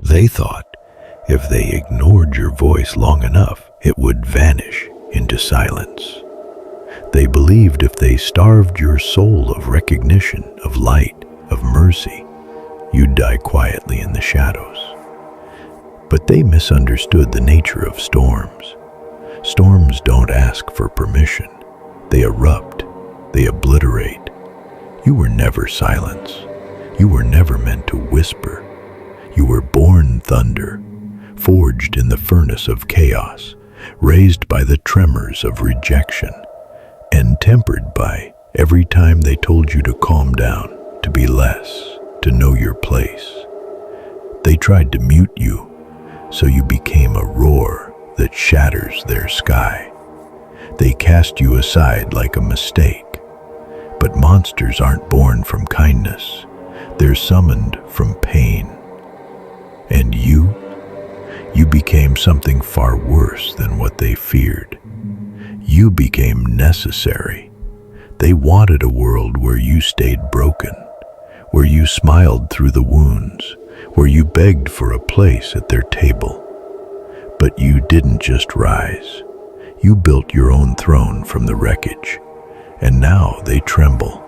They thought if they ignored your voice long enough, it would vanish into silence. They believed if they starved your soul of recognition, of light, of mercy, you'd die quietly in the shadows. But they misunderstood the nature of storms. Storms don't ask for permission. They erupt. They obliterate. You were never silence. You were never meant to whisper. You were born thunder, forged in the furnace of chaos, raised by the tremors of rejection, and tempered by every time they told you to calm down, to be less, to know your place. They tried to mute you, so you became a roar that shatters their sky. They cast you aside like a mistake. But monsters aren't born from kindness. They're summoned from pain. And you became something far worse than what they feared. You became necessary. They wanted a world where you stayed broken, where you smiled through the wounds, where you begged for a place at their table. But you didn't just rise. You built your own throne from the wreckage. And now they tremble,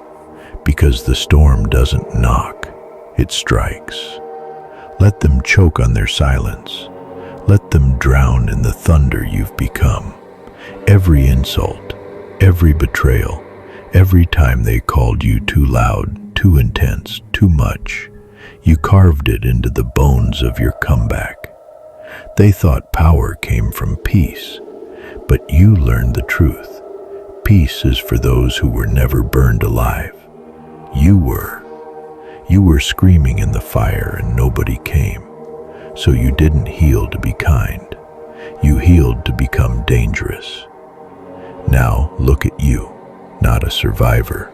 because the storm doesn't knock, it strikes. Let them choke on their silence. Let them drown in the thunder you've become. Every insult, every betrayal, every time they called you too loud, too intense, too much, you carved it into the bones of your comeback. They thought power came from peace, but you learned the truth. Peace is for those who were never burned alive. You were screaming in the fire and nobody came. So you didn't heal to be kind. You healed to become dangerous. Now look at you, not a survivor,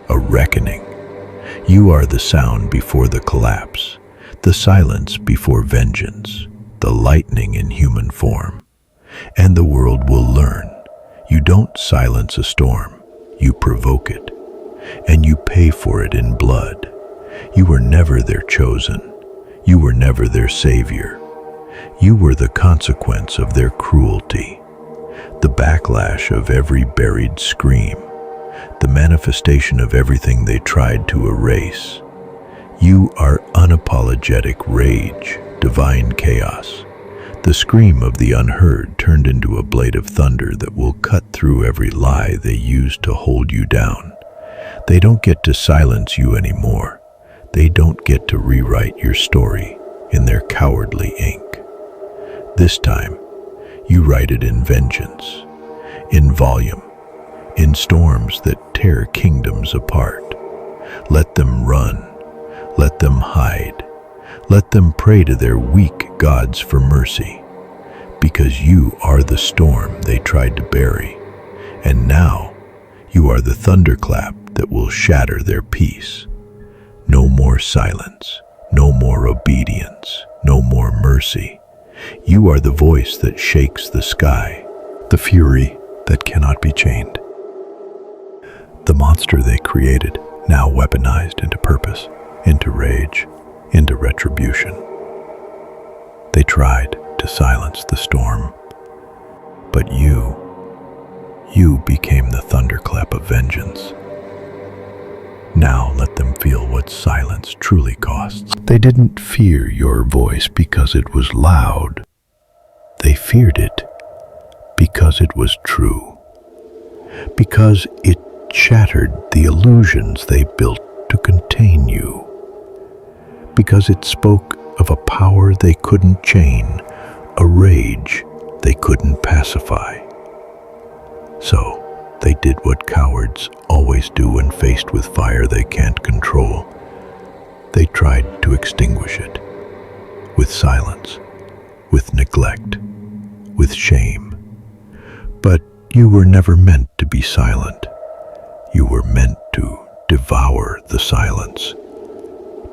a reckoning. You are the sound before the collapse, the silence before vengeance, the lightning in human form. And the world will learn. You don't silence a storm, you provoke it, and you pay for it in blood. You were never their chosen. You were never their savior. You were the consequence of their cruelty, the backlash of every buried scream, the manifestation of everything they tried to erase. You are unapologetic rage, divine chaos. The scream of the unheard turned into a blade of thunder that will cut through every lie they used to hold you down. They don't get to silence you anymore. They don't get to rewrite your story in their cowardly ink. This time, you write it in vengeance, in volume, in storms that tear kingdoms apart. Let them run. Let them hide. Let them pray to their weak gods for mercy, because you are the storm they tried to bury, and now you are the thunderclap that will shatter their peace. No more silence, no more obedience, no more mercy. You are the voice that shakes the sky, the fury that cannot be chained. The monster they created, now weaponized into purpose, into rage, into retribution. They tried to silence the storm, but you became the thunderclap of vengeance. Now let them feel what silence truly costs. They didn't fear your voice because it was loud. They feared it because it was true, because it shattered the illusions they built to contain you, because it spoke of a power they couldn't chain, a rage they couldn't pacify. So they did what cowards always do when faced with fire they can't control. They tried to extinguish it, with silence, with neglect, with shame. But you were never meant to be silent. You were meant to devour the silence,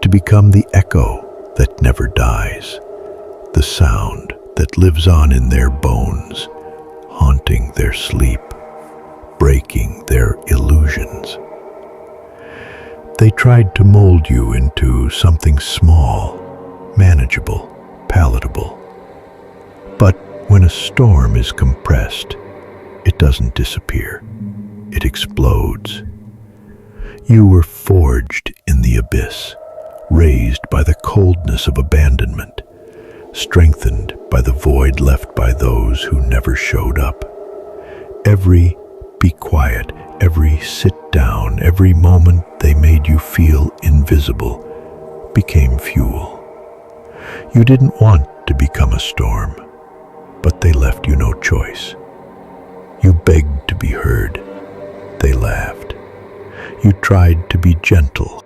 to become the echo that never dies, the sound that lives on in their bones, haunting their sleep, breaking their illusions. They tried to mold you into something small, manageable, But when a storm is compressed, it doesn't disappear. It explodes. You were forged in the abyss, raised by the coldness of abandonment, strengthened by the void left by those who never showed up. Every be quiet, every sit down, every moment they made you feel invisible became fuel. You didn't want to become a storm, but they left you no choice. You begged to be heard. They laughed. You tried to be gentle,